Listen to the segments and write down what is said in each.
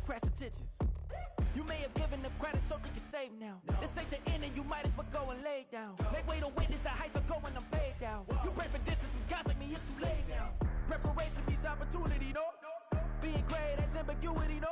crash attentions. You may have given them credit so they can save now. This ain't the end and you might as well go and lay down. Make way to witness the heights are going, I'm paid down. You pray for distance with guys like me, it's too late now. Preparation means opportunity, no? Being great has ambiguity, no?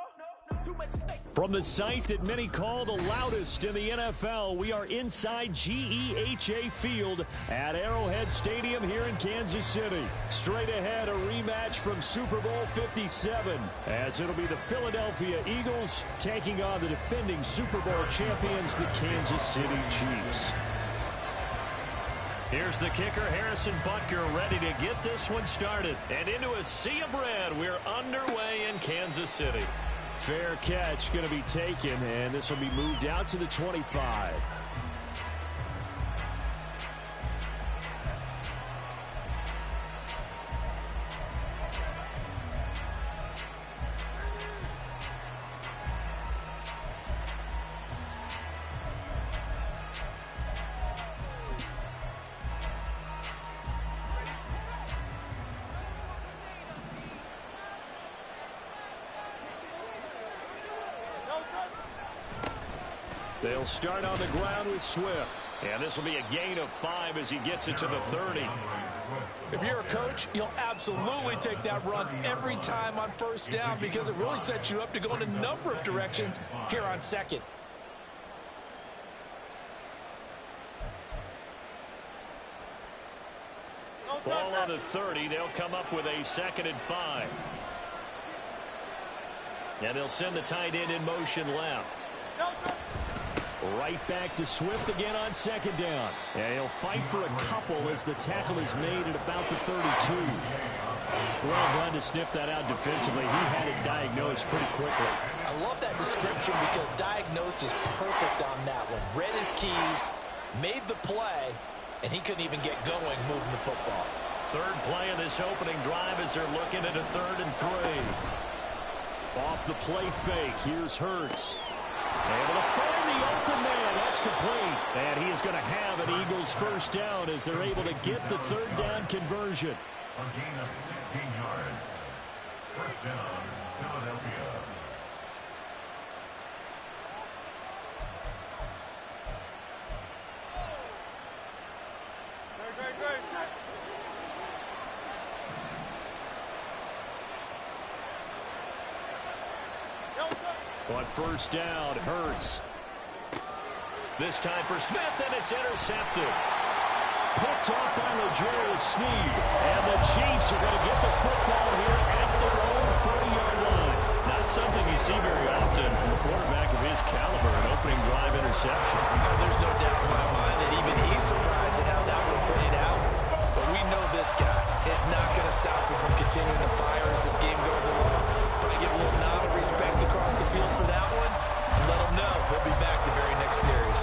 Too much at stake. From the site that many call the loudest in the NFL, we are inside GEHA Field at Arrowhead Stadium here in Kansas City. Straight ahead, a rematch from Super Bowl 57, as it'll be the Philadelphia Eagles taking on the defending Super Bowl champions, the Kansas City Chiefs. Here's the kicker, Harrison Butker, ready to get this one started. And into a sea of red, we're underway in Kansas City. Fair catch going to be taken, and this will be moved out to the 25. They'll start on the ground with Swift. And this will be a gain of 5 as he gets it to the 30. If you're a coach, you'll absolutely take that run every time on first down because it really sets you up to go in a number of directions here on second. Ball on the 30. They'll come up with a 2nd and 5. And they'll send the tight end in motion left. Right back to Swift again on 2nd down. And he'll fight for a couple as the tackle is made at about the 32. Well done to sniff that out defensively. He had it diagnosed pretty quickly. I love that description because diagnosed is perfect on that one. Read his keys, made the play, and he couldn't even get going moving the football. Third play of this opening drive as they're looking at a 3rd and 3. Off the play fake, here's Hurts. Able to find the open man. That's complete. And he is going to have an Eagles first down as they're able to get the 3rd down conversion. A gain of 16 yards. First down, Philadelphia. On first down, Hurts. This time for Smith, and it's intercepted. Picked off by L'Jarius Sneed. And the Chiefs are going to get the football here at their own 40-yard line. Not something you see very often from a quarterback of his caliber, an opening drive interception. There's no doubt in my mind that even he's surprised at how that one played out. But we know this guy is not going to stop him from continuing to fire as this game goes along. Probably give a little nod of respect across the field for that one and let him know he'll be back the very next series.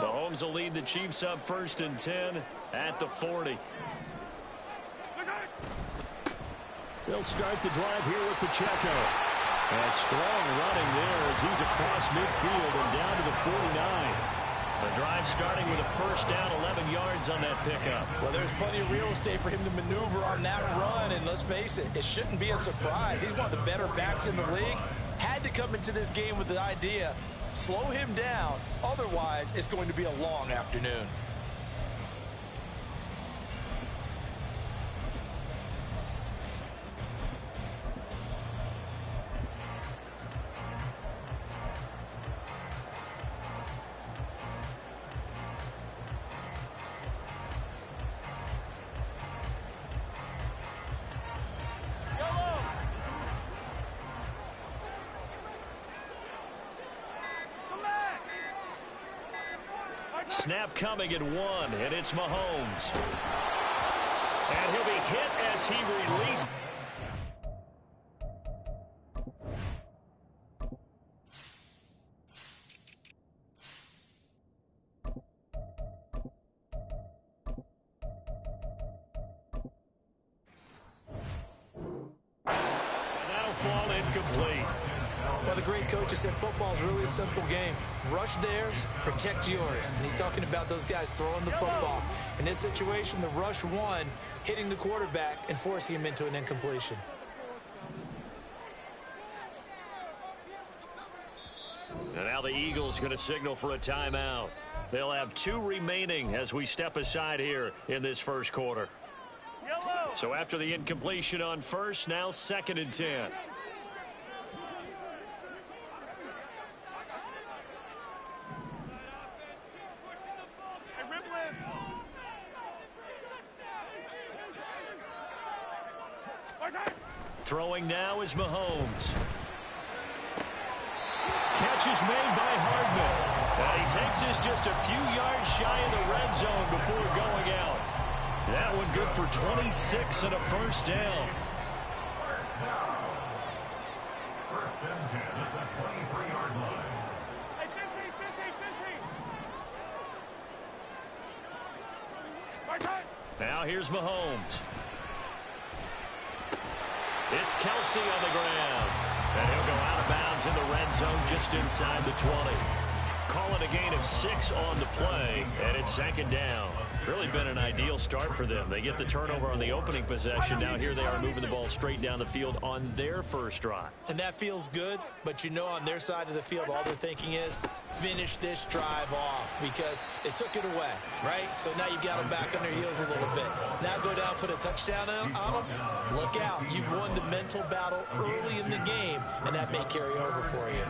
Mahomes will lead the Chiefs up 1st and 10 at the 40. They'll start the drive here with Pacheco. And strong running there as he's across midfield and down to the 49. The drive starting with a first down, 11 yards on that pickup. Well, there's plenty of real estate for him to maneuver on that run, and let's face it, it shouldn't be a surprise. He's one of the better backs in the league. Had to come into this game with the idea, slow him down, otherwise it's going to be a long afternoon. Snap coming at 1, and it's Mahomes. And he'll be hit as he releases. And that'll fall incomplete. Well, the great coach has said football is really a simple game. Rush theirs, protect yours. And he's talking about those guys throwing the football. In this situation, the rush won, hitting the quarterback and forcing him into an incompletion. And now the Eagles going to signal for a timeout. They'll have 2 remaining as we step aside here in this first quarter. So after the incompletion on first, now 2nd and 10. Throwing now is Mahomes. Catch is made by Hardman. And he takes this just a few yards shy of the red zone before going out. That one good for 26 and a first down. First and 10 at the 23-yard line. Hey, 15. Now here's Mahomes. It's Kelsey on the ground. And he'll go out of bounds in the red zone just inside the 20. Calling a gain of 6 on the play, and it's 2nd down. Really been an ideal start for them. They get the turnover on the opening possession. Now here they are moving the ball straight down the field on their first drive. And that feels good, but you know on their side of the field, all they're thinking is finish this drive off because they took it away, right? So now you've got them back on their heels a little bit. Now go down, put a touchdown on them. Look out. You've won the mental battle early in the game, and that may carry over for you.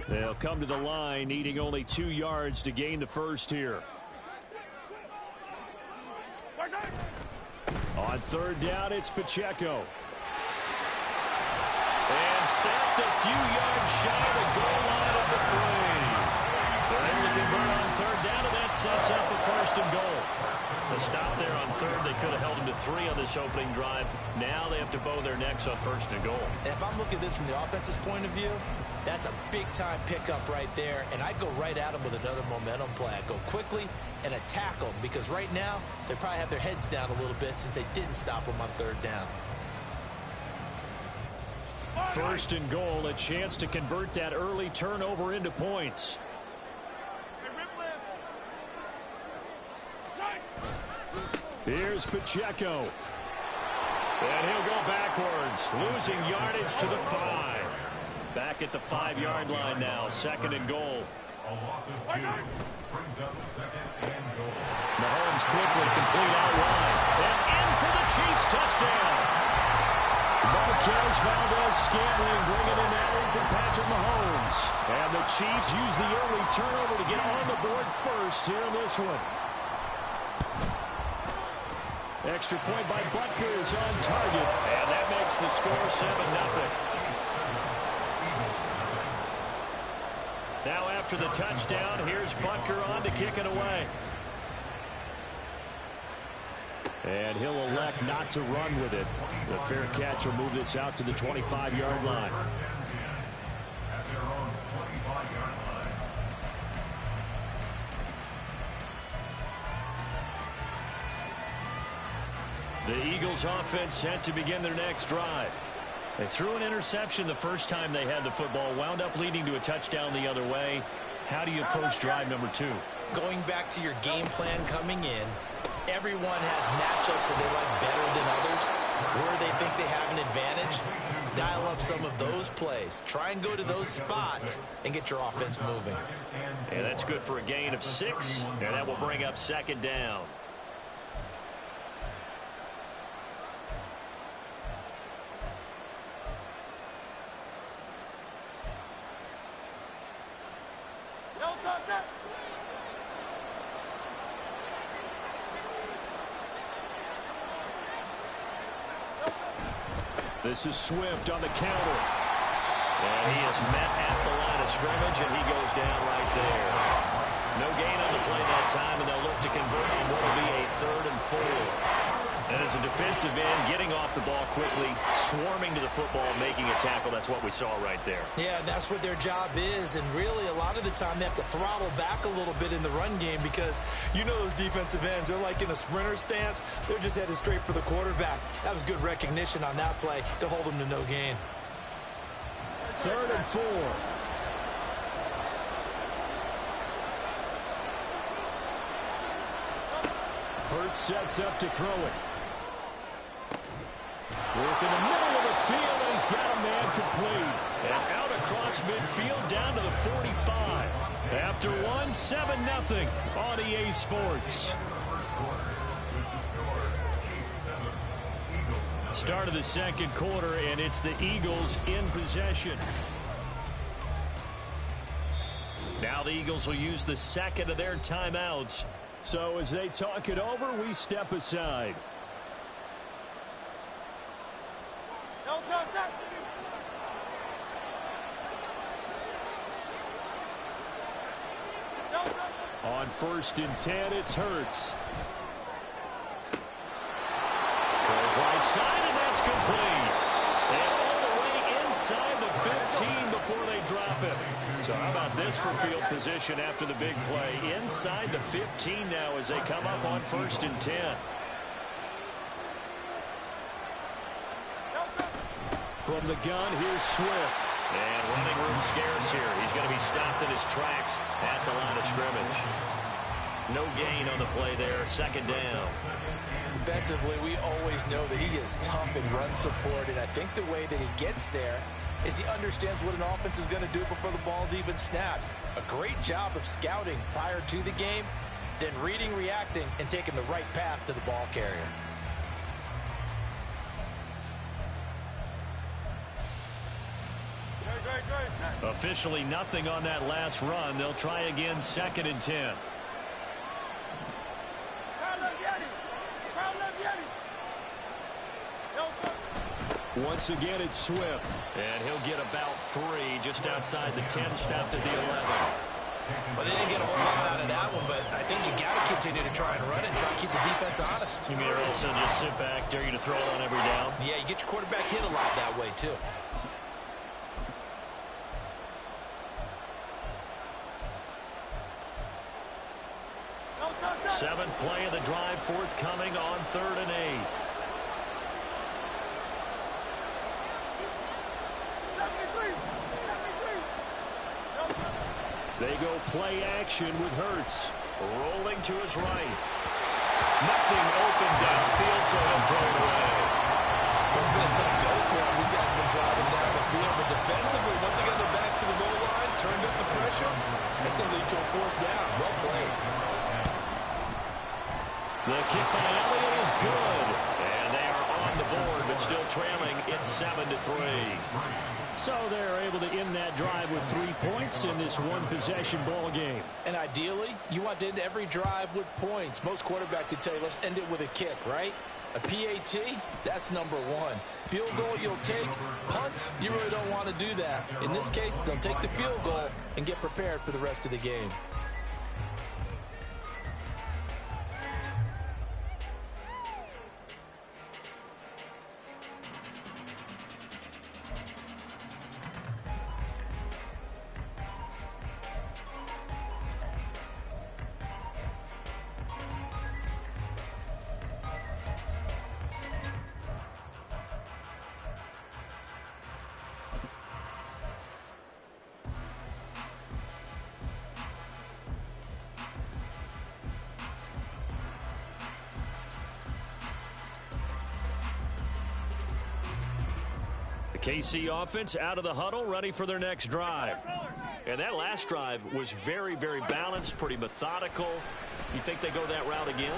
They'll come to the line, needing only 2 yards to gain the first here. On 3rd down, it's Pacheco. And snapped a few yards shy of the goal line at the 3. They're able to convert on 3rd down, and that sets up a 1st and goal. The stop there on 3rd, they could have held him to 3 on this opening drive. Now they have to bow their necks on 1st and goal. And if I'm looking at this from the offense's point of view, that's a big-time pickup right there, and I go right at them with another momentum play. I go quickly and attack them because right now they probably have their heads down a little bit since they didn't stop them on 3rd down. 1st and goal, a chance to convert that early turnover into points. Here's Pacheco. And he'll go backwards, losing yardage to the 5. Back at the 5-yard line now, 2nd and goal. A loss of 2 brings up 2nd and goal. Mahomes quickly complete out wide. And in for the Chiefs touchdown. Marquez Valdez-Scantling bringing in that one from Patrick Mahomes. And the Chiefs use the early turnover to get on the board first here in this one. Extra point by Butker is on target. And that makes the score 7-0. Now after the touchdown, here's Butker on to kick it away. And he'll elect not to run with it. The fair catch will move this out to the 25-yard line. At their own 25-yard line. The Eagles offense set to begin their next drive. They threw an interception the first time they had the football, wound up leading to a touchdown the other way. How do you approach drive number 2? Going back to your game plan coming in, everyone has matchups that they like better than others. Where they think they have an advantage, dial up some of those plays. Try and go to those spots and get your offense moving. And that's good for a gain of 6, and that will bring up 2nd down. This is Swift on the counter. And he is met at the line of scrimmage, and he goes down right there. No gain on the play that time, and they'll look to convert on what will be a 3rd and 4. And as a defensive end, getting off the ball quickly, swarming to the football, making a tackle, that's what we saw right there. Yeah, and that's what their job is. And really, a lot of the time, they have to throttle back a little bit in the run game because you know those defensive ends, they're like in a sprinter stance. They're just headed straight for the quarterback. That was good recognition on that play to hold them to no gain. 3rd and 4. Hurts sets up to throw it. Work in the middle of the field, and he's got a man complete. And out across midfield, down to the 45. After one, 7-0 on EA Sports. Start of the second quarter, and it's the Eagles in possession. Now the Eagles will use the second of their timeouts. So as they talk it over, we step aside. On 1st and 10, it's Hurts. Goes right side, and that's complete. And all the way inside the 15 before they drop it. So how about this for field position after the big play? Inside the 15 now as they come up on 1st and 10. From the gun, here's Swift. And running room scarce here. He's going to be stopped in his tracks at the line of scrimmage. No gain on the play there. 2nd down. Defensively, we always know that he is tough in run support, and I think the way that he gets there is he understands what an offense is going to do before the ball's even snapped. A great job of scouting prior to the game, then reading, reacting, and taking the right path to the ball carrier. Officially nothing on that last run. They'll try again 2nd and 10. Once again, it's Swift. And he'll get about 3 just outside the 10, stopped at the 11. Well, they didn't get a whole lot out of that one, but I think you got to continue to try and run it and try to keep the defense honest. You mean also just sit back, dare you to throw it on every down? Yeah, you get your quarterback hit a lot that way, too. Seventh play of the drive forthcoming on 3rd and 8. They go play action with Hurts. Rolling to his right. Nothing open downfield, so he'll throw it away. It's been a tough go for him. These guys have been driving down the field, but defensively, once they got their backs to the goal line, turned up the pressure, that's going to lead to a 4th down. Well played. The kick by Elliott is good. And they are on the board, but still trailing. It's 7-3. So they're able to end that drive with 3 points in this one-possession ball game. And ideally, you want to end every drive with points. Most quarterbacks would tell you, let's end it with a kick, right? A PAT, that's number 1. Field goal you'll take. Punts, you really don't want to do that. In this case, they'll take the field goal and get prepared for the rest of the game. KC offense out of the huddle, ready for their next drive. And that last drive was very, very balanced, pretty methodical. You think they go that route again?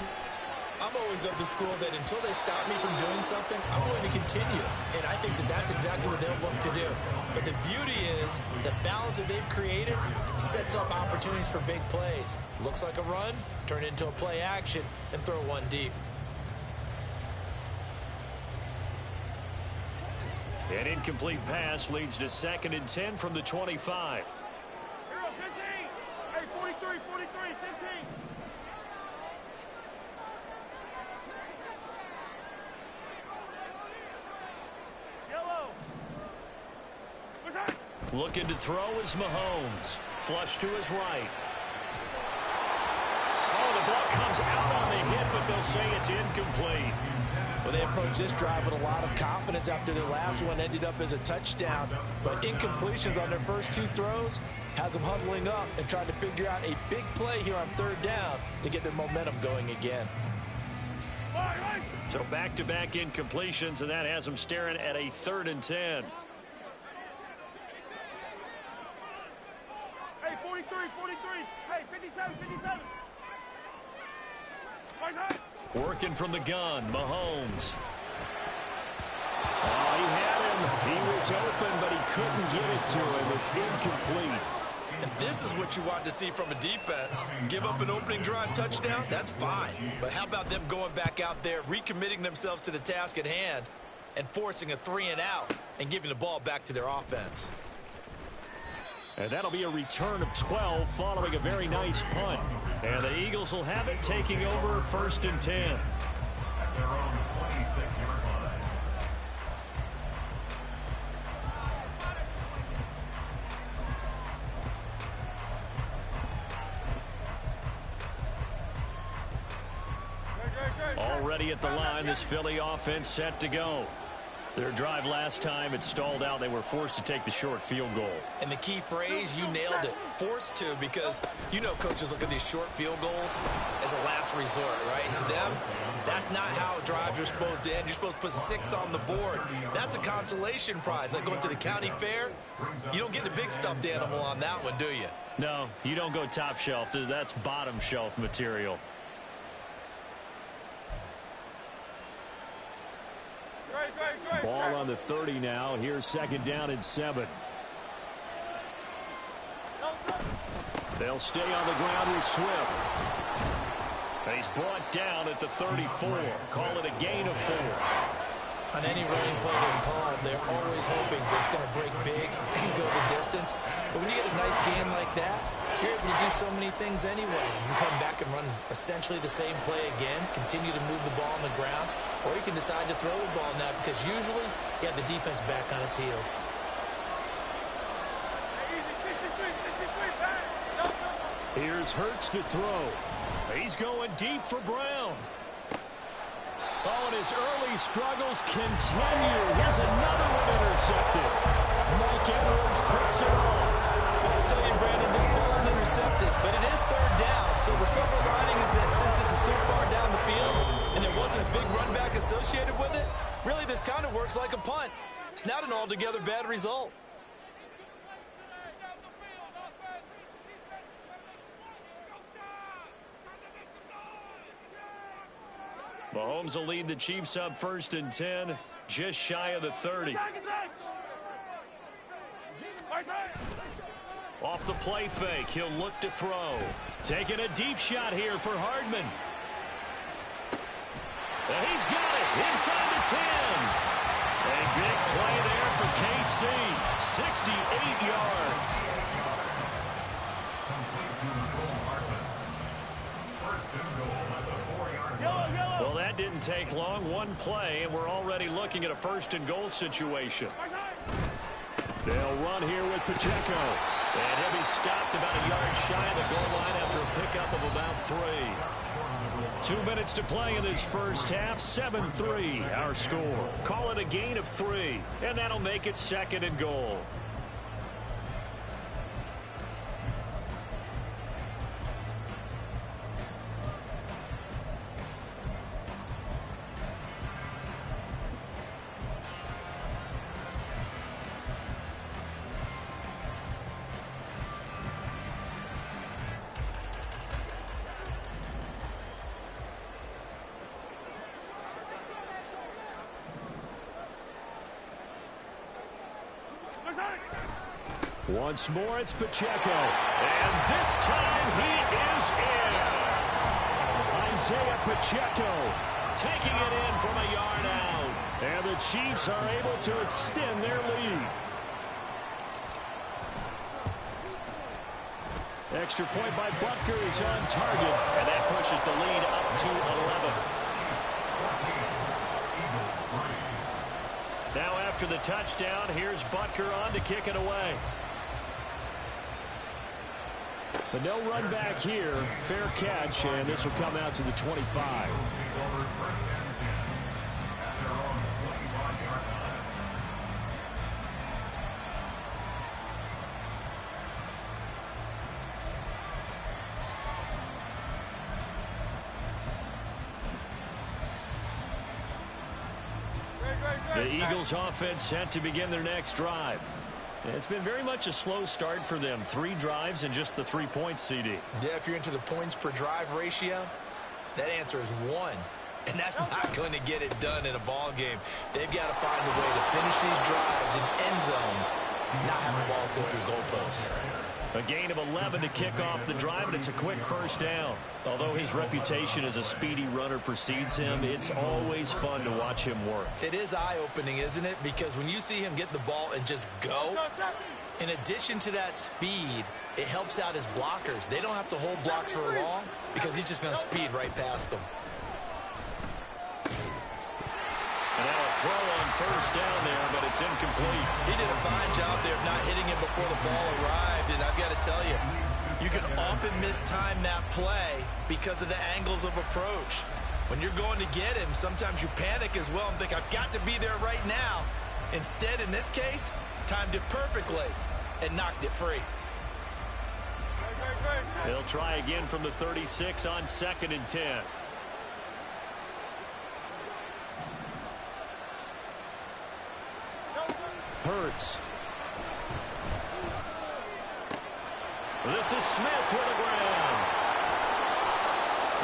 I'm always of the school that until they stop me from doing something, I'm going to continue. And I think that that's exactly what they'll look to do. But the beauty is the balance that they've created sets up opportunities for big plays. Looks like a run, turn it into a play action, and throw one deep. An incomplete pass leads to 2nd and 10 from the 25. Hey, 43, 43. Looking to throw is Mahomes. Flush to his right. Oh, the ball comes out on the hit, but they'll say it's incomplete. Well, they approached this drive with a lot of confidence after their last one ended up as a touchdown. But incompletions on their first two throws has them huddling up and trying to figure out a big play here on third down to get their momentum going again. So back-to-back incompletions, and that has them staring at a 3rd and 10. Hey, 43. Hey, 57. Working from the gun, Mahomes. Oh, he had him. He was open, but he couldn't get it to him. It's incomplete. And this is what you want to see from a defense. Give up an opening drive touchdown, that's fine. But how about them going back out there, recommitting themselves to the task at hand, and forcing a 3-and-out and giving the ball back to their offense. And that'll be a return of 12 following a very nice punt. And the Eagles will have it, taking over 1st and 10. At their own 26-yard line. Already at the line, this Philly offense set to go. Their drive last time, it stalled out. They were forced to take the short field goal. And the key phrase, you nailed it, forced to, because you know coaches look at these short field goals as a last resort, right? And to them, that's not how drives are supposed to end. You're supposed to put 6 on the board. That's a consolation prize, like going to the county fair. You don't get the big stuffed animal on that one, do you? No, you don't go top shelf. That's bottom shelf material. Ball on the 30 now. Here's 2nd down and 7. They'll stay on the ground with Swift. And he's brought down at the 34. Call it a gain of 4. On any running play that's called, they're always hoping that it's going to break big and go the distance. But when you get a nice game like that, you're able to do so many things anyway. You can come back and run essentially the same play again, continue to move the ball on the ground, or you can decide to throw the ball now because usually you have the defense back on its heels. Here's Hurts to throw. He's going deep for Brown. Oh, and his early struggles continue. Here's another one intercepted. Mike Edwards picks it off. Well, I'll tell you, Brandon, this ball is intercepted, but it is 3rd down. So the silver lining is that since this is so far down the field and there wasn't a big run back associated with it, really this kind of works like a punt. It's not an altogether bad result. Mahomes will lead the Chiefs up 1st and 10, just shy of the 30. Off the play fake, he'll look to throw. Taking a deep shot here for Hardman. And he's got it inside the 10. A big play there for KC. 68 yards. Well, that didn't take long. One play, and we're already looking at a 1st and goal situation. They'll run here with Pacheco. And he'll be stopped about a yard shy of the goal line after a pickup of about 3. 2 minutes to play in this first half. 7-3 our score. Call it a gain of 3, and that'll make it 2nd and goal. Once more, it's Pacheco. And this time he is in. Isaiah Pacheco taking it in from a yard out. And the Chiefs are able to extend their lead. extra point by Butker is on target. And that pushes the lead up to 11. Now after the touchdown, here's Butker on to kick it away. But no run back here. Fair catch, and this will come out to the 25. The Eagles offense set to begin their next drive. It's been very much a slow start for them. 3 drives and just the 3 points, CD. Yeah, if you're into the points per drive ratio, that answer is 1. And that's not going to get it done in a ball game. They've got to find a way to finish these drives in end zones, not have the balls go through goalposts. A gain of 11 to kick off the drive, and it's a quick first down. Although his reputation as a speedy runner precedes him, it's always fun to watch him work. It is eye-opening, isn't it? Because when you see him get the ball and just go, in addition to that speed, it helps out his blockers. They don't have to hold blocks for long because he's just going to speed right past them. And now a throw on first down there, but it's incomplete. He did a fine job there of not hitting him before the ball arrived, and I've got to tell you, you can often mistime that play because of the angles of approach. When you're going to get him, sometimes you panic as well and think, I've got to be there right now. Instead, in this case, timed it perfectly and knocked it free. They'll try again from the 36 on 2nd and 10. Hurts. This is Smith with the ground.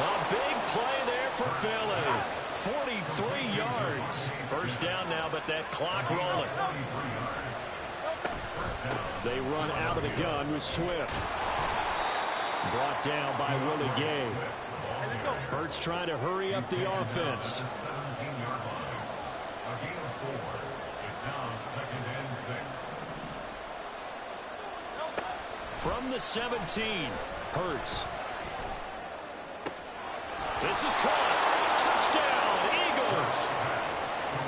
A big play there for Philly. 43 yards. First down now, but that clock rolling. They run out of the gun with Swift. Brought down by Willie Gay. Hurts trying to hurry up the offense. From the 17, Hurts. This is caught. Touchdown, Eagles.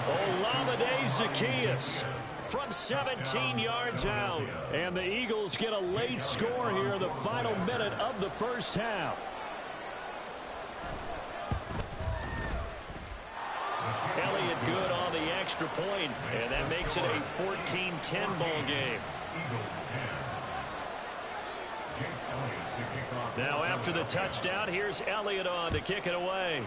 Olamide Zaccheaus from 17 yards out. And the Eagles get a late score here in the final minute of the first half. Elliott good on the extra point, and that makes it a 14-10 ball game. Now after the touchdown, here's Elliott on to kick it away.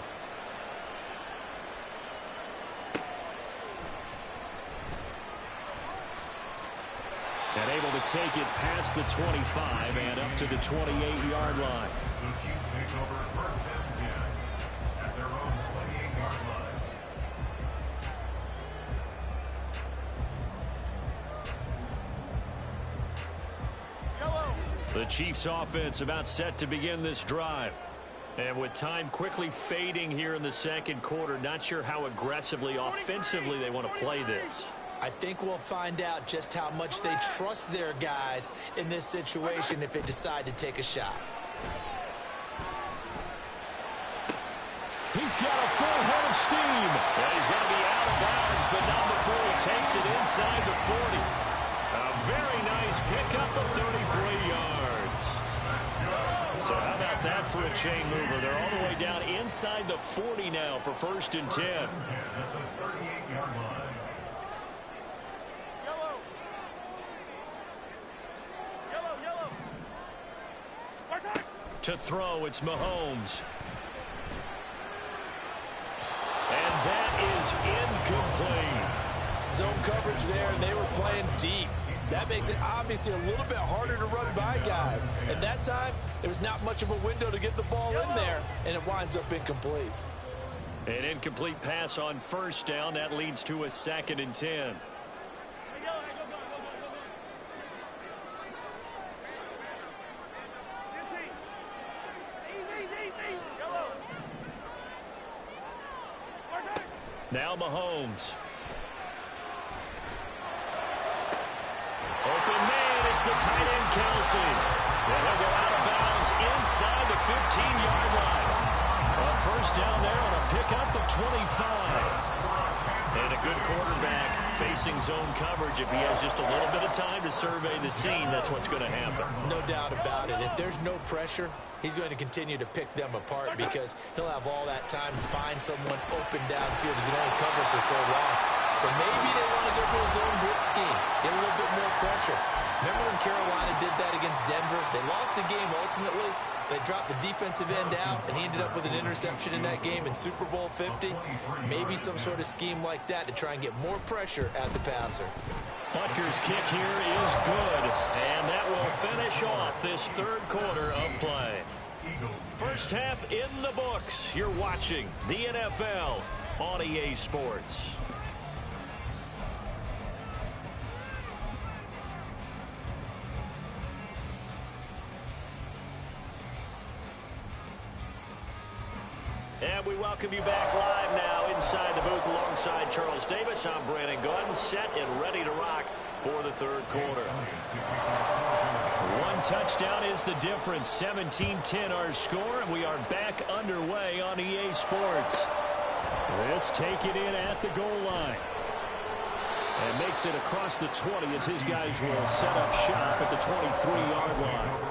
And able to take it past the 25 and up to the 28-yard line. The Chiefs take over first and 10 at their own 28-yard line. The Chiefs offense about set to begin this drive. And with time quickly fading here in the second quarter, not sure how aggressively, offensively they want to play this. I think we'll find out just how much they trust their guys in this situation if they decide to take a shot. He's got a full head of steam. Well, he's going to be out of bounds, but not before he takes it inside the 40. A very nice pickup of 33 yards. So how about that for a chain mover? They're all the way down inside the 40 now for first and 10. At the 38-yard line. To throw, it's Mahomes. And that is incomplete. Zone coverage there, and they were playing deep. That makes it obviously a little bit harder to run by guys. At that time, there was not much of a window to get the ball in there, and it winds up incomplete. An incomplete pass on first down. That leads to a 2nd and 10. Now Mahomes. Open man, it's the tight end Kelsey. And he'll go out of bounds inside the 15-yard line. A first down there on a pickup of 25. And a good quarterback facing zone coverage. If he has just a little bit of time to survey the scene, that's what's going to happen. No doubt about it. If there's no pressure, he's going to continue to pick them apart because he'll have all that time to find someone open downfield. He can only cover for so long. So maybe they want to go to a zone blitz scheme, get a little bit more pressure. Remember when Carolina did that against Denver? They lost the game ultimately. They dropped the defensive end out, and he ended up with an interception in that game in Super Bowl 50. Maybe some sort of scheme like that to try and get more pressure at the passer. Butker's kick here is good, and that will finish off this third quarter of play. First half in the books. You're watching the NFL on EA Sports. And we welcome you back live now inside the booth alongside Charles Davis. I'm Brandon Gordon, set and ready to rock for the third quarter. One touchdown is the difference. 17-10 our score, and we are back underway on EA Sports. This take it in at the goal line. And makes it across the 20 as his guys will set up shop at the 23-yard line.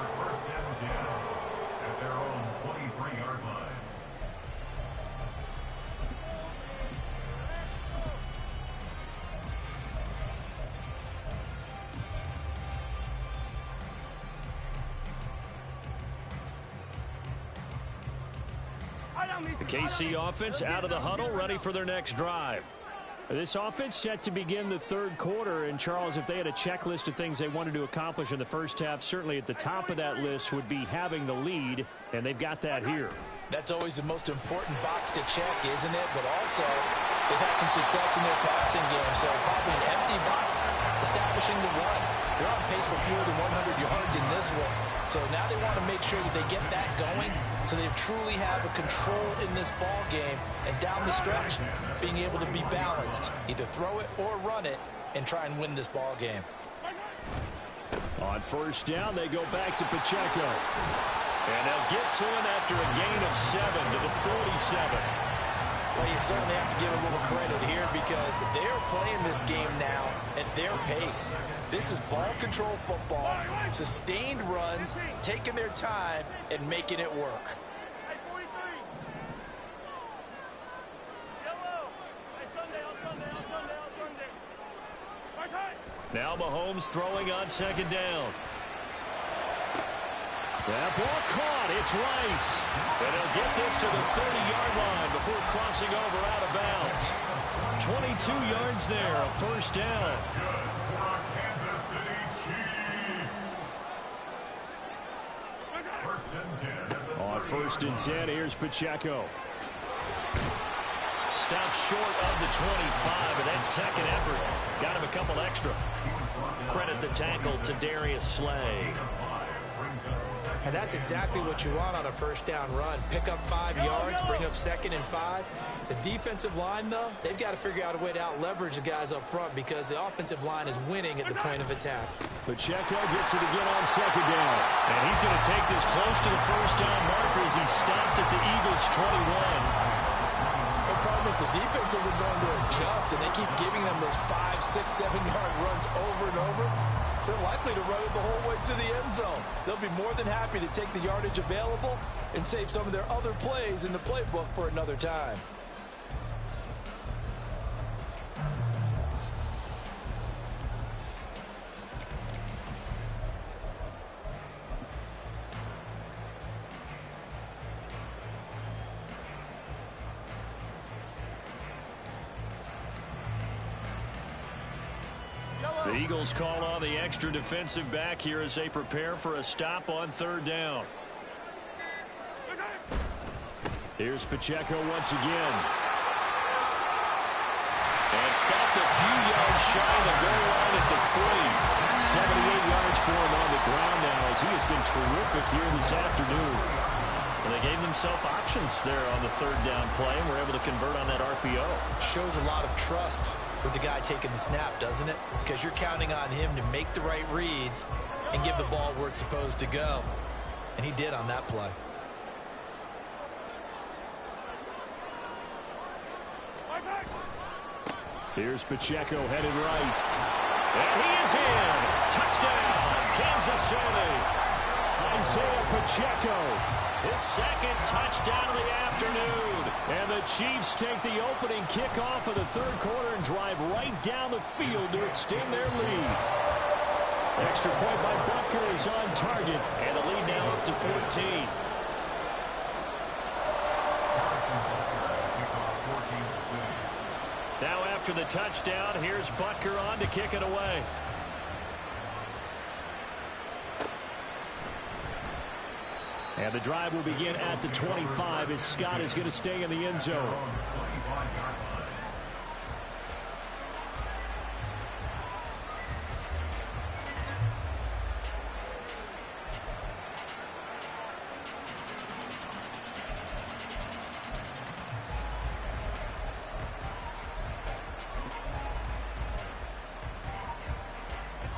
The KC offense out of the huddle, ready for their next drive. This offense set to begin the third quarter, and Charles, if they had a checklist of things they wanted to accomplish in the first half, certainly at the top of that list would be having the lead, and they've got that here. That's always the most important box to check, isn't it? But also, they've had some success in their passing game, so probably an empty box establishing the run. They're on pace for fewer than 100 yards in this one. So now they want to make sure that they get that going so they truly have a control in this ball game, and down the stretch, being able to be balanced, either throw it or run it, and try and win this ball game. On first down, they go back to Pacheco. And they'll get to him after a gain of 7 to the 47. Well, you certainly have to give a little credit here because they're playing this game now at their pace. This is ball control football, sustained runs, taking their time, and making it work. Now Mahomes throwing on second down. That ball caught. It's Rice. And he'll get this to the 30-yard line before crossing over out of bounds. 22 yards there, a first down. On first and 10, here's Pacheco. Stopped short of the 25, but that second effort got him a couple extra. Credit the tackle to Darius Slay. And that's exactly what you want on a first down run. Pick up 5 yards, bring up 2nd and 5. The defensive line, though, they've got to figure out a way to out-leverage the guys up front because the offensive line is winning at the point of attack. Pacheco gets it again on second down. And he's going to take this close to the first down marker as he stopped at the Eagles' 21. The defense isn't going to adjust, and they keep giving them those 5, 6, 7-yard runs over and over. They're likely to run it the whole way to the end zone. They'll be more than happy to take the yardage available and save some of their other plays in the playbook for another time. The Eagles call on the extra defensive back here as they prepare for a stop on third down. Here's Pacheco once again. And stopped a few yards shy of the goal line at the 3. 78 yards for him on the ground now as he has been terrific here this afternoon. And they gave themselves options there on the third down play and were able to convert on that RPO. Shows a lot of trust with the guy taking the snap, doesn't it? Because you're counting on him to make the right reads and give the ball where it's supposed to go. And he did on that play. Here's Pacheco headed right. And he is in. Touchdown, Kansas City. Isaiah Pacheco. His second touchdown of the afternoon. And the Chiefs take the opening kickoff of the third quarter and drive right down the field to extend their lead. Extra point by Butker is on target. And the lead now up to 14. Now after the touchdown, here's Butker on to kick it away. And the drive will begin at the 25 as Scott is going to stay in the end zone.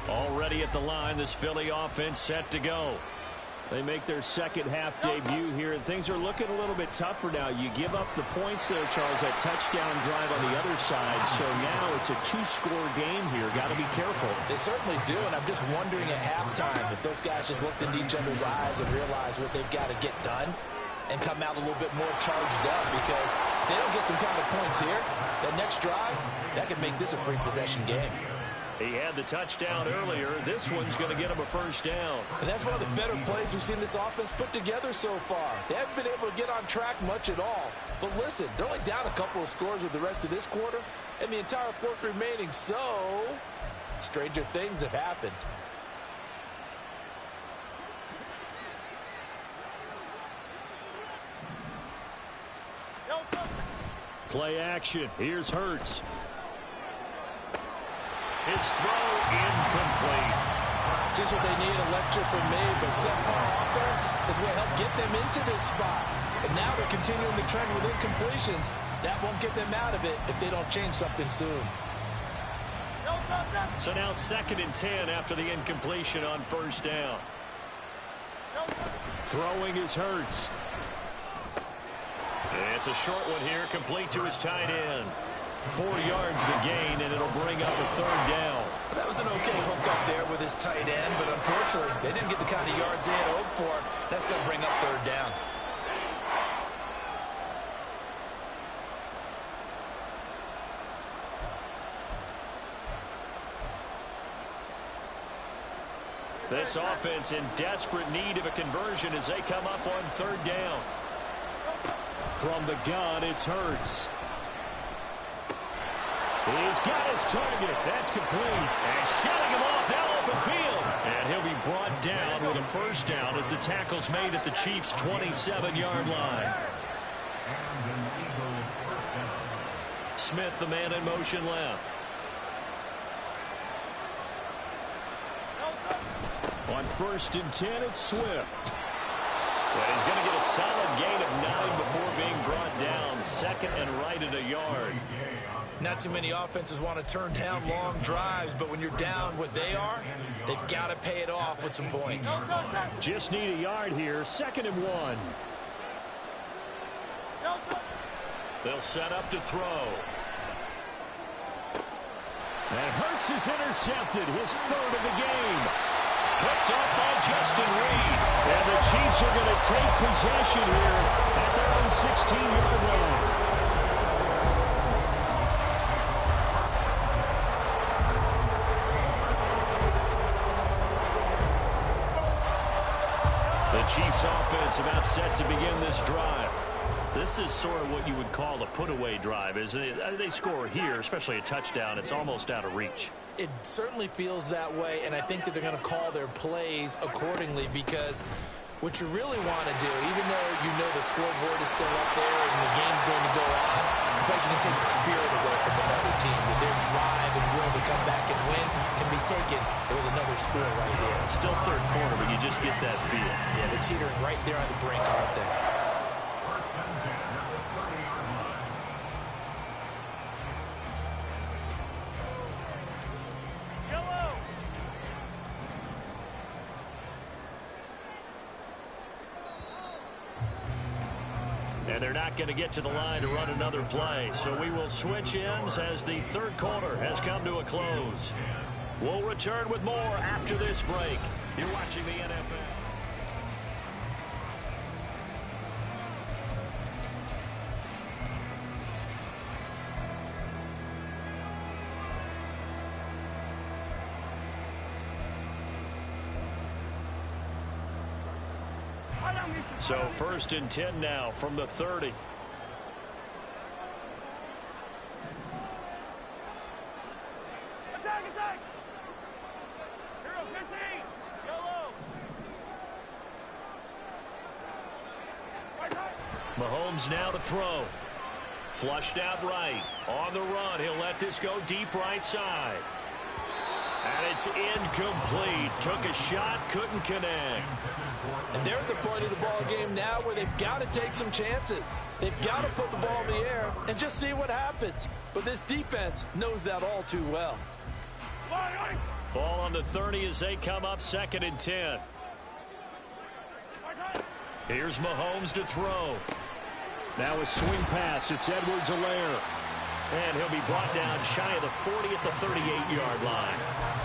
Already at the line, this Philly offense set to go. They make their second half debut here, and things are looking a little bit tougher now. You give up the points there, Charles, that touchdown drive on the other side. So now it's a two-score game here. Got to be careful. They certainly do, and I'm just wondering at halftime if those guys just looked into each other's eyes and realized what they've got to get done and come out a little bit more charged up, because if they don't get some kind of points here, that next drive, that could make this a free possession game. He had the touchdown earlier. This one's going to get him a first down. And that's one of the better plays we've seen this offense put together so far. They haven't been able to get on track much at all. But listen, they're only down a couple of scores with the rest of this quarter and the entire fourth remaining. So, stranger things have happened. Play action. Here's Hurts. His throw incomplete. Just what they need, a lecture from me, but subpar offense is what helped get them into this spot. And now they're continuing the trend with incompletions. That won't get them out of it if they don't change something soon. So now 2nd and 10 after the incompletion on first down. Throwing is Hurts. It's a short one here, complete to his tight end. 4 yards the gain, and it'll bring up a third down. That was an okay hook up there with his tight end, but unfortunately, they didn't get the kind of yards they had hoped for. That's going to bring up third down. This offense in desperate need of a conversion as they come up on third down. From the gun, it's Hurts. He's got his target. That's complete. And shutting him off now open field. And he'll be brought down with a first down as the tackle's made at the Chiefs' 27-yard line. Smith, the man in motion left. On 1st and 10, it's Swift. But he's going to get a solid gain of 9 before being brought down. 2nd and right at a yard. Not too many offenses want to turn down long drives, but when you're down what they are, they've got to pay it off with some points. Just need a yard here. 2nd and 1. They'll set up to throw. And Hurts is intercepted. His 3rd of the game. Picked up by Justin Reed. And the Chiefs are going to take possession here at their own 16-yard line. The Chiefs offense about set to begin this drive. This is sort of what you would call a put-away drive, isn't it? They score here, especially a touchdown. It's almost out of reach. It certainly feels that way, and I think that they're going to call their plays accordingly, because what you really want to do, even though you know the scoreboard is still up there and the game's going to go on, I think you can take the spirit away from another team. That their drive and will to come back and win can be taken with another score right here. Still third quarter, but you just get that feel. Yeah, they're teetering right there on the brink, aren't they? And they're not going to get to the line to run another play. So we will switch ends as the third quarter has come to a close. We'll return with more after this break. You're watching the NFL. So 1st and 10 now from the 30. Attack, attack! Hero 15! Yellow! Right, right! Mahomes now to throw. Flushed out right. On the run. He'll let this go deep right side. And it's incomplete. Took a shot, couldn't connect. And they're at the point of the ball game now where they've got to take some chances. They've got to put the ball in the air and just see what happens. But this defense knows that all too well. Ball on the 30 as they come up 2nd and 10. Here's Mahomes to throw. Now a swing pass. It's Edwards-Helaire. And he'll be brought down shy of the 40 at the 38-yard line.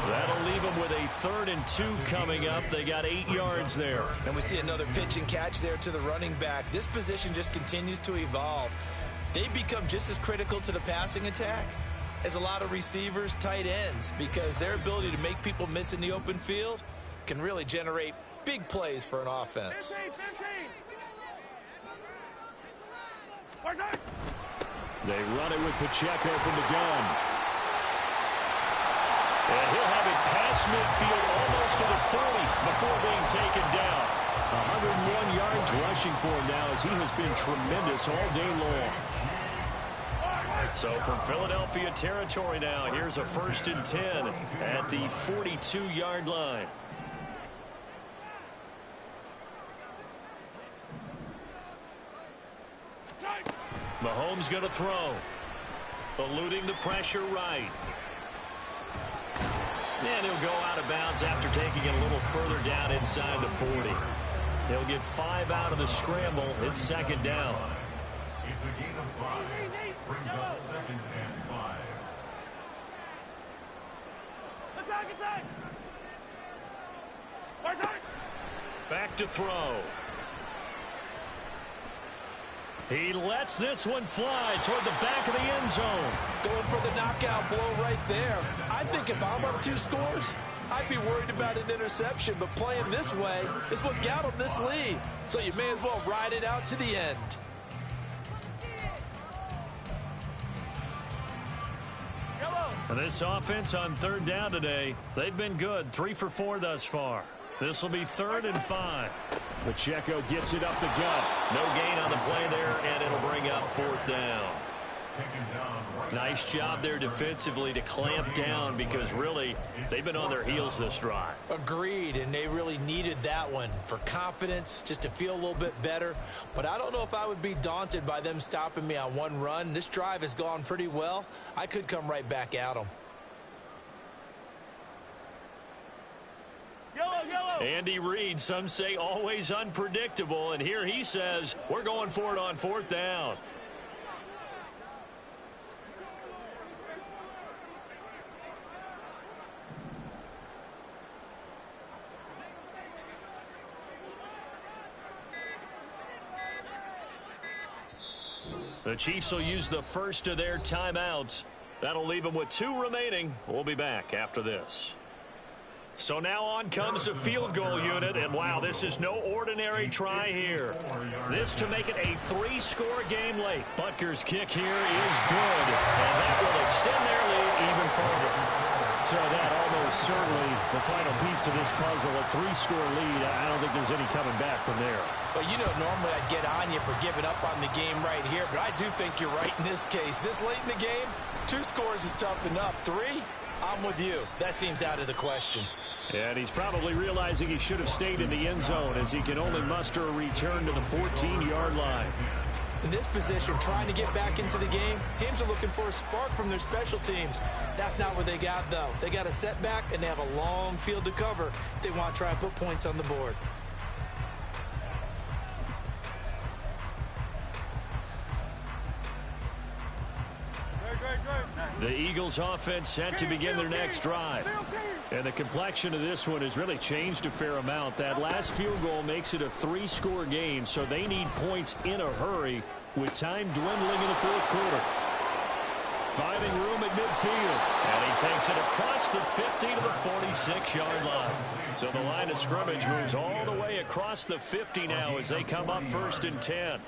That'll leave them with a 3rd and 2 coming up. They got 8 yards there. And we see another pitch and catch there to the running back. This position just continues to evolve. They become just as critical to the passing attack as a lot of receivers, tight ends, because their ability to make people miss in the open field can really generate big plays for an offense. 15, 15. They run it with Pacheco from the gun. And he'll have it past midfield almost to the 40 before being taken down. 101 yards rushing for him now as he has been tremendous all day long. So from Philadelphia territory now, here's a 1st and 10 at the 42-yard line. Mahomes going to throw. Eluding the pressure right. And he'll go out of bounds after taking it a little further down inside the 40. He'll get 5 out of the scramble. It's 2nd down. It's a gain of 5. Brings up 2nd and 5. Attack, attack! Back to throw. He lets this one fly toward the back of the end zone. Going for the knockout blow right there. I think if I'm up 2 scores, I'd be worried about an interception, but playing this way is what got him this lead. So you may as well ride it out to the end. And this offense on 3rd down today, they've been good. 3 for 4 thus far. This will be 3rd and 5. Pacheco gets it up the gut. No gain on the play there, and it'll bring up 4th down. Nice job there defensively to clamp down because really they've been on their heels this drive. Agreed, and they really needed that one for confidence, just to feel a little bit better. But I don't know if I would be daunted by them stopping me on one run. This drive has gone pretty well. I could come right back at them. Andy Reid, some say always unpredictable, and here he says we're going for it on 4th down. The Chiefs will use the first of their timeouts. That'll leave them with 2 remaining. We'll be back after this. So now on comes the field goal unit, and wow, this is no ordinary try here. This to make it a 3-score game late. Butker's kick here is good, and that will extend their lead even further. So that almost certainly the final piece to this puzzle, a 3-score lead. I don't think there's any coming back from there. Well, you know, normally I'd get on you for giving up on the game right here, but I do think you're right in this case. This late in the game, 2 scores is tough enough. 3, I'm with you. That seems out of the question. And he's probably realizing he should have stayed in the end zone as he can only muster a return to the 14-yard line. In this position, trying to get back into the game, teams are looking for a spark from their special teams. That's not what they got, though. They got a setback, and they have a long field to cover if they want to try and put points on the board. The Eagles offense set to begin their next drive. And the complexion of this one has really changed a fair amount. That last field goal makes it a 3-score game, so they need points in a hurry with time dwindling in the fourth quarter. Finding room at midfield. And he takes it across the 50 to the 46-yard line. So the line of scrimmage moves all the way across the 50 now as they come up 1st and 10.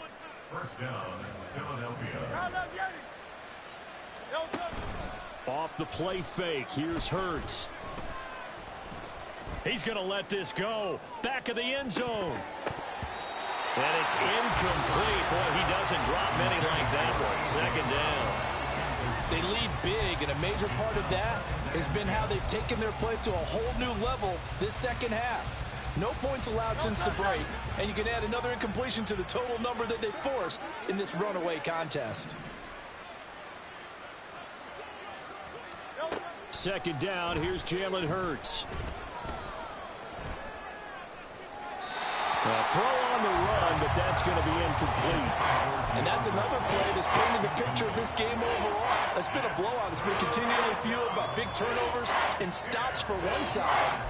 First down, Philadelphia. Off the play fake. Here's Hurts. He's going to let this go. Back of the end zone. And it's incomplete. Boy, he doesn't drop many like that one. 2nd down. They lead big, and a major part of that has been how they've taken their play to a whole new level this second half. No points allowed since the break, and you can add another incompletion to the total number that they forced in this runaway contest. 2nd down. Here's Jalen Hurts. Throw on the run, but that's going to be incomplete. And that's another play that's painted the picture of this game overall. It's been a blowout. It's been continually fueled by big turnovers and stops for one side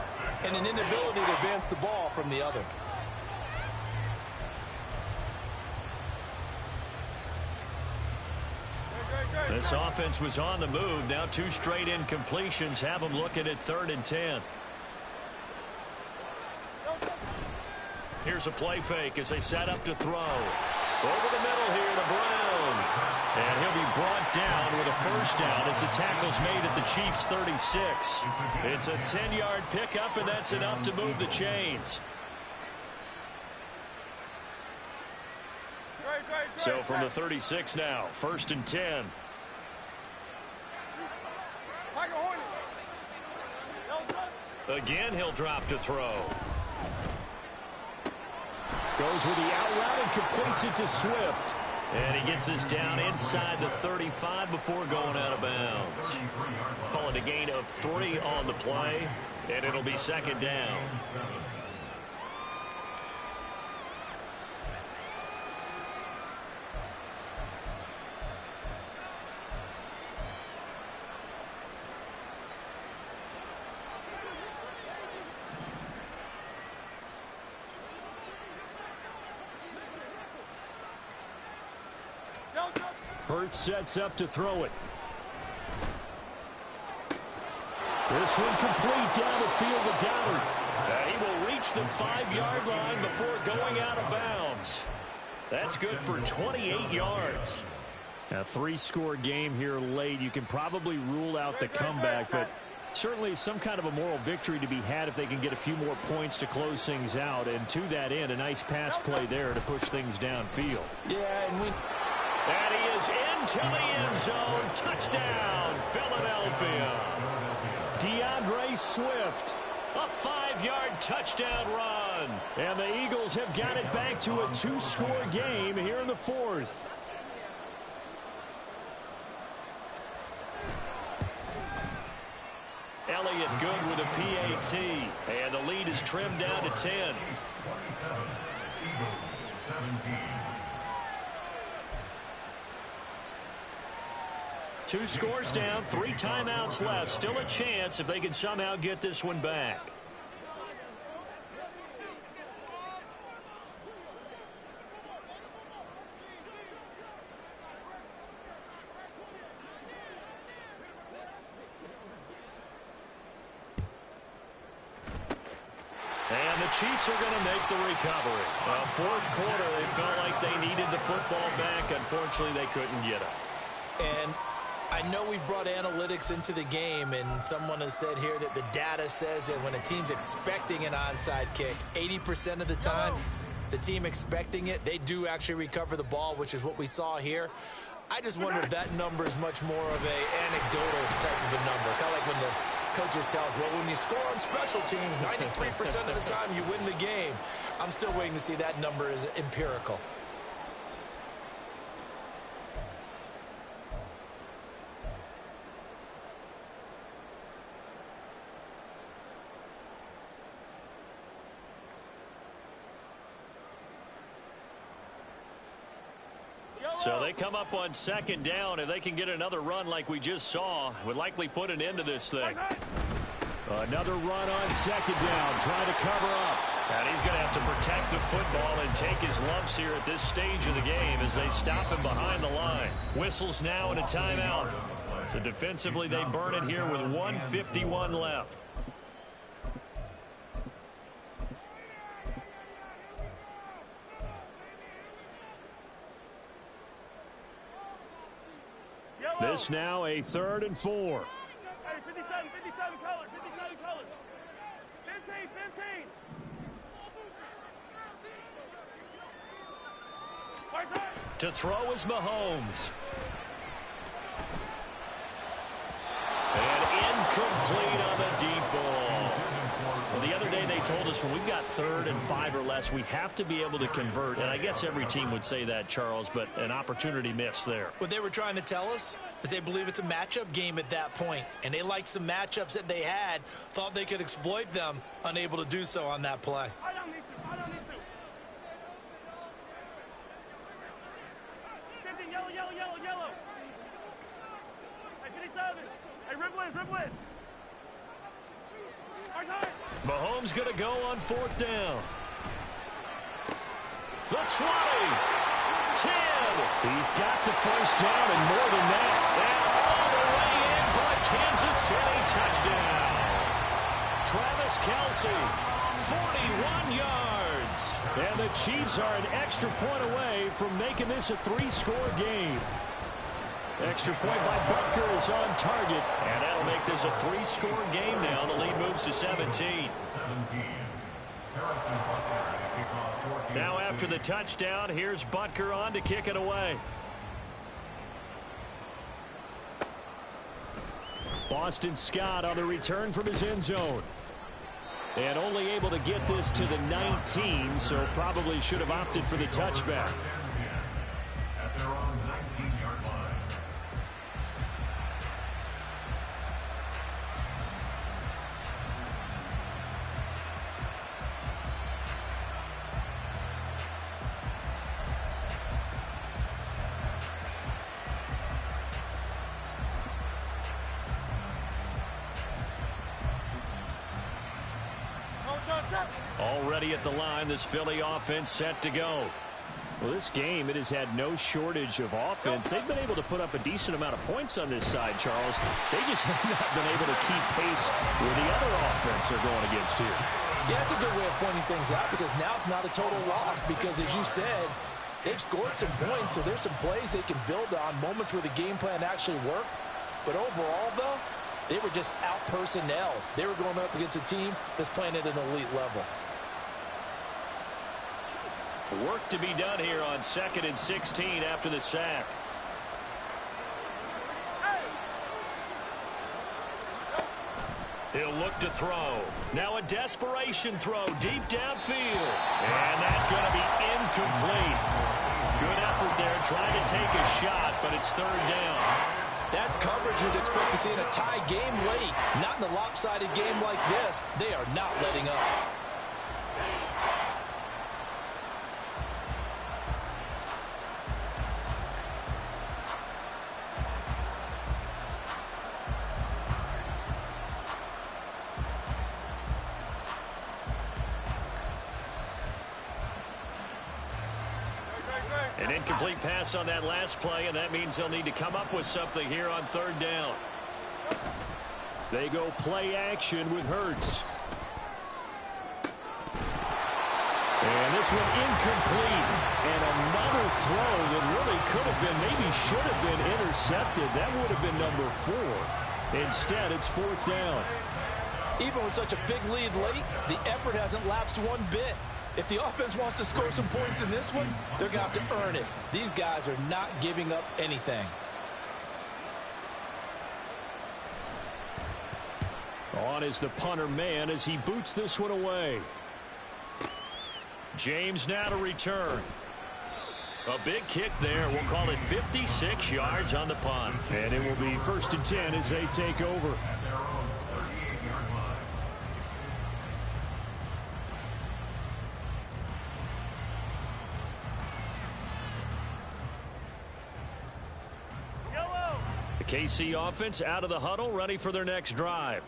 and an inability to advance the ball from the other. This offense was on the move. Now 2 straight incompletions have them looking at 3rd and 10. Here's a play fake as they set up to throw. Over the middle here to Brown. And he'll be brought down with a 1st down as the tackle's made at the Chiefs' 36. It's a 10-yard pickup, and that's enough to move the chains. So from the 36 now, 1st and 10. Again, he'll drop to throw. Goes with the out route and completes it to Swift. And he gets this down inside the 35 before going out of bounds. Call it a gain of 3 on the play, and it'll be 2nd down. Hurts sets up to throw it. This one complete down the field to Goddard. And he will reach the 5-yard line before going out of bounds. That's good for 28 yards. A 3-score game here late. You can probably rule out the comeback, but certainly some kind of a moral victory to be had if they can get a few more points to close things out. And to that end, a nice pass play there to push things downfield. Yeah, And he is into the end zone. Touchdown, Philadelphia. DeAndre Swift. A 5-yard touchdown run. And the Eagles have got it back to a 2-score game here in the 4th. Elliott good with a PAT. And the lead is trimmed down to 10. 27, Eagles 17. 2 scores down, 3 timeouts left. Still a chance if they can somehow get this one back. And the Chiefs are going to make the recovery. Well, 4th quarter, they felt like they needed the football back. Unfortunately, they couldn't get it. And I know we brought analytics into the game, and someone has said here that the data says that when a team's expecting an onside kick, 80% of the time, the team expecting it, they do actually recover the ball, which is what we saw here. I just wonder if that number is much more of a anecdotal type of a number. Kind of like when the coaches tell us, well, when you score on special teams, 93% of the time you win the game. I'm still waiting to see that number is empirical. So they come up on second down. If they can get another run like we just saw, would likely put an end to this thing. Another run on second down, trying to cover up. And he's going to have to protect the football and take his lumps here at this stage of the game as they stop him behind the line. Whistles now and a timeout. So defensively, they burn it here with 1:51 left. This now a 3rd and 4. Hey, 57 colors, 57 colors. 15. To throw is Mahomes. And incomplete on the deep ball. Well, the other day they told us when we've got 3rd and 5 or less, we have to be able to convert. And I guess every team would say that, Charles, but an opportunity missed there. What they were trying to tell us is they believe it's a matchup game at that point. And they liked some matchups that they had, thought they could exploit them, unable to do so on that play. I don't need to. 15, yellow. Hey, 57. Hey, rip lid. Mahomes going to go on 4th down. The 20. 10. He's got the first down and more than that. And all the way in for a Kansas City touchdown. Travis Kelce, 41 yards. And the Chiefs are an extra point away from making this a 3-score game. Extra point by Butker is on target. And that'll make this a 3-score game now. The lead moves to 17. Now after the touchdown, here's Butker on to kick it away. Boston Scott on the return from his end zone. And only able to get this to the 19, so probably should have opted for the touchback. At their own 19-yard line. Already at the line, this Philly offense set to go. Well, this game, it has had no shortage of offense. They've been able to put up a decent amount of points on this side, Charles. They just have not been able to keep pace with the other offense they're going against here. Yeah, it's a good way of pointing things out because now it's not a total loss because, as you said, they've scored some points, so there's some plays they can build on, moments where the game plan actually worked. But overall, though, they were just out personnel. They were going up against a team that's playing at an elite level. Work to be done here on 2nd and 16 after the sack. He'll look to throw. Now a desperation throw deep downfield. And that's going to be incomplete. Good effort there trying to take a shot, but it's 3rd down. That's coverage you'd expect to see in a tie game late. Not in a lopsided game like this. They are not letting up. An incomplete pass on that last play, and that means they'll need to come up with something here on 3rd down. They go play action with Hurts. And this one incomplete. And another throw that really could have been, maybe should have been intercepted. That would have been number 4. Instead, it's 4th down. Even with such a big lead late, the effort hasn't lapsed one bit. If the offense wants to score some points in this one, they're going to have to earn it. These guys are not giving up anything. On is the punter man as he boots this one away. James now to return. A big kick there. We'll call it 56 yards on the punt. And it will be 1st and 10 as they take over. At their own 38-yard line. KC offense out of the huddle, ready for their next drive.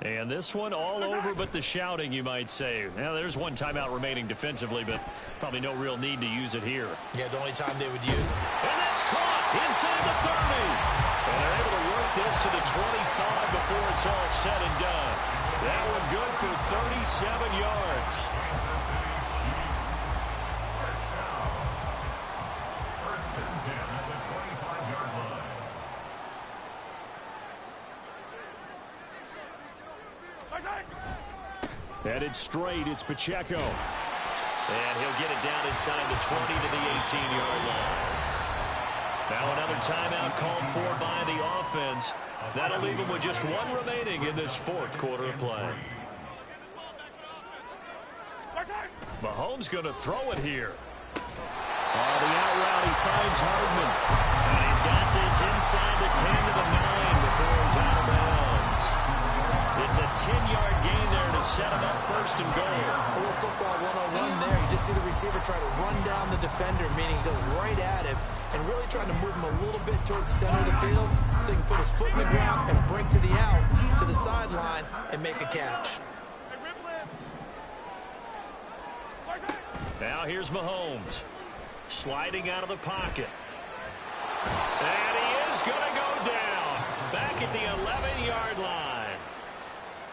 And this one all over but the shouting, you might say. Now, there's one timeout remaining defensively, but probably no real need to use it here. Yeah, the only time they would use it. And that's caught inside the 30. And they're able to work this to the 25 before it's all said and done. That one good for 37 yards. First and 10 at the 25-yard line. Headed straight, it's Pacheco. And he'll get it down inside the 20 to the 18-yard line. Now another timeout called for by the offense. That'll leave them with just one remaining in this fourth quarter of play. Mahomes going to throw it here. The out route, he finds Hardman. And he's got this inside the 10 to the 9 before he's out of bounds. It's a 10-yard gain there to set him up first and goal. A little football 101 there. You just see the receiver try to run down the defender, meaning he goes right at him and really trying to move him a little bit towards the center of the field so he can put his foot in the ground and break to the out, to the sideline, and make a catch. Now here's Mahomes. Sliding out of the pocket. And he is going to go down. Back at the 11-yard line.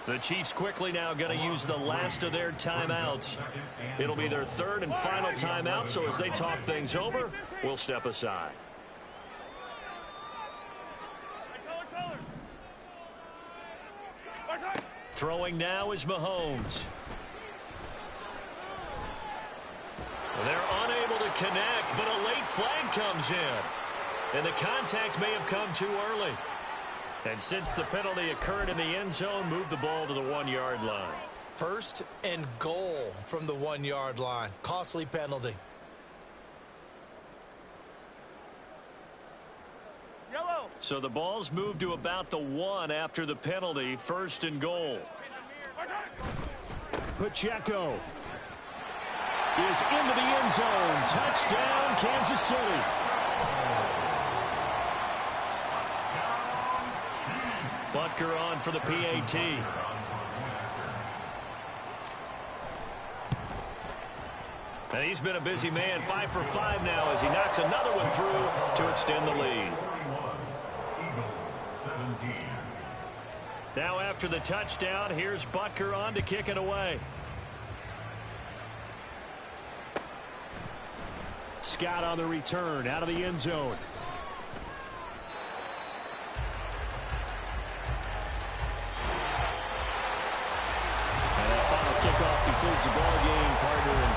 The Chiefs quickly now going to use the last of their timeouts. It'll be their third and final timeout, so as they talk things over, we'll step aside. Throwing now is Mahomes. They're unable to connect, but a late flag comes in. And the contact may have come too early. And since the penalty occurred in the end zone, move the ball to the 1-yard line. First and goal from the 1-yard line. Costly penalty. Yellow. So the ball's moved to about the 1 after the penalty. First and goal. Pacheco is into the end zone. Touchdown, Kansas City. Butker on for the PAT. And he's been a busy man, 5 for 5 now as he knocks another one through to extend the lead. Now after the touchdown, here's Butker on to kick it away. Scott on the return out of the end zone. And that final kickoff concludes the ball game, partner. And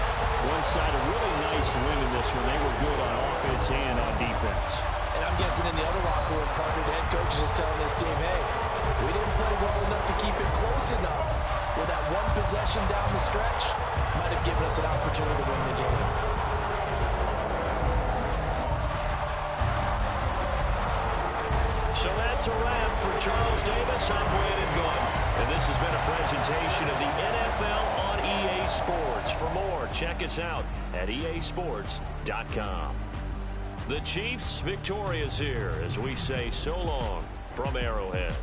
one side a really nice win in this one. They were good on offense and on defense. And I'm guessing in the other locker room, partner, the head coach is just telling his team, hey, we didn't play well enough to keep it close enough. With that one possession down the stretch, might have given us an opportunity to win the game. So that's a wrap for Charles Davis. I'm Brandon Gunn. And this has been a presentation of the NFL on EA Sports. For more, check us out at easports.com. The Chiefs victorious here as we say so long from Arrowhead.